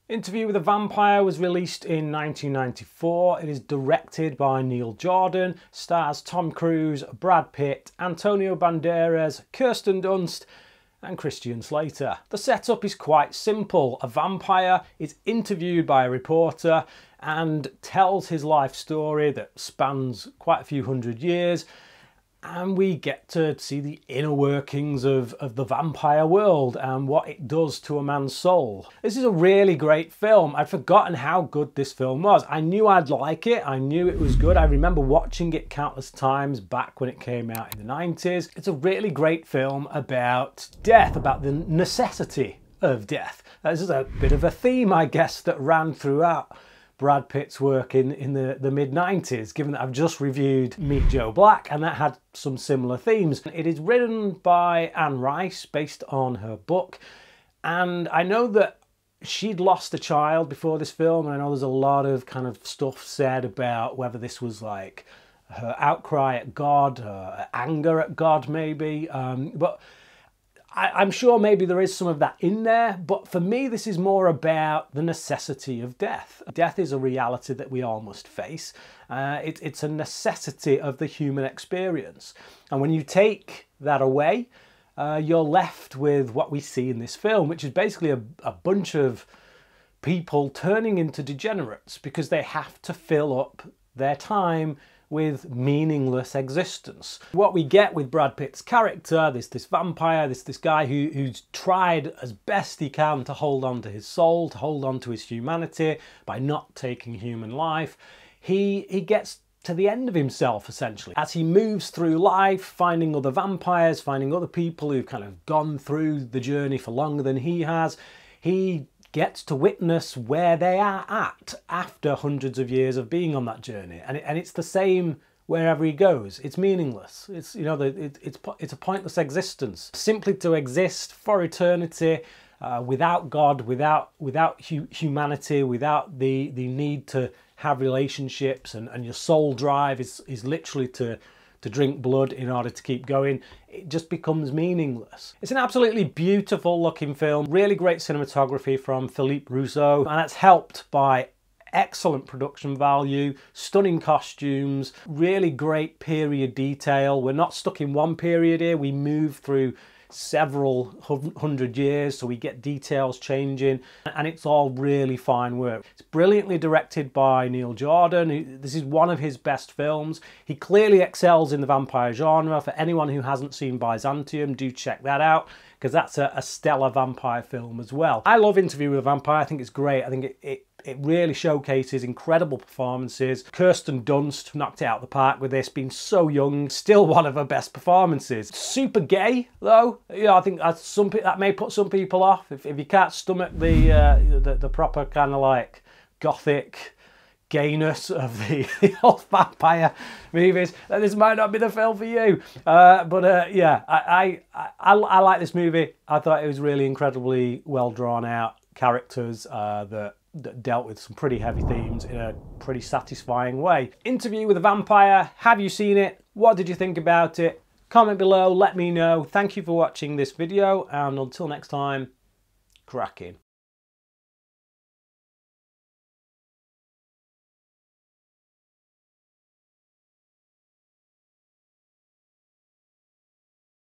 Interview with a Vampire was released in 1994. It is directed by Neil Jordan, stars Tom Cruise, Brad Pitt, Antonio Banderas, Kirsten Dunst and Christian Slater. The setup is quite simple. A vampire is interviewed by a reporter and tells his life story that spans quite a few hundred years, and we get to see the inner workings of the vampire world and what it does to a man's soul. This is a really great film. I'd forgotten how good this film was. I knew I'd like it. I knew it was good. I remember watching it countless times back when it came out in the 90s. It's a really great film about death, about the necessity of death. This is a bit of a theme, I guess, that ran throughout Brad Pitt's work in the mid-90s, given that I've just reviewed Meet Joe Black and that had some similar themes. It is written by Anne Rice, based on her book, and I know that she'd lost a child before this film, and I know there's a lot of kind of stuff said about whether this was like her outcry at God, her anger at God maybe, but I'm sure maybe there is some of that in there, but for me this is more about the necessity of death. Death is a reality that we all must face. It's a necessity of the human experience. And when you take that away, you're left with what we see in this film, which is basically a bunch of people turning into degenerates because they have to fill up their time with meaningless existence. What we get with Brad Pitt's character, this vampire, this guy who's tried as best he can to hold on to his soul, to hold on to his humanity by not taking human life, he gets to the end of himself essentially. As he moves through life, finding other vampires, finding other people who've kind of gone through the journey for longer than he has, he gets to witness where they are at after hundreds of years of being on that journey, and it's the same wherever he goes. It's meaningless. It's, you know, it's a pointless existence. Simply to exist for eternity without God, without humanity, without the need to have relationships, and your sole drive is literally to drink blood in order to keep going. It just becomes meaningless. It's an absolutely beautiful looking film, really great cinematography from Philippe Rousseau, and that's helped by excellent production value, stunning costumes, really great period detail. We're not stuck in one period here, we move through several hundred years, so we get details changing, and it's all really fine work. It's brilliantly directed by Neil Jordan. This is one of his best films. He clearly excels in the vampire genre. For anyone who hasn't seen Byzantium, do check that out, because that's a stellar vampire film as well. I love Interview with a Vampire. I think it's great. I think it really showcases incredible performances. Kirsten Dunst knocked it out of the park with this, being so young, still one of her best performances. Super gay though. Yeah, I think that may put some people off if you can't stomach the proper kind of like gothic gayness of the old vampire movies. This might not be the film for you. Yeah, I like this movie. I thought it was really incredibly well drawn out characters that dealt with some pretty heavy themes in a pretty satisfying way. Interview with a Vampire. Have you seen it? What did you think about it? Comment below, let me know. Thank you for watching this video, and until next time, cracking.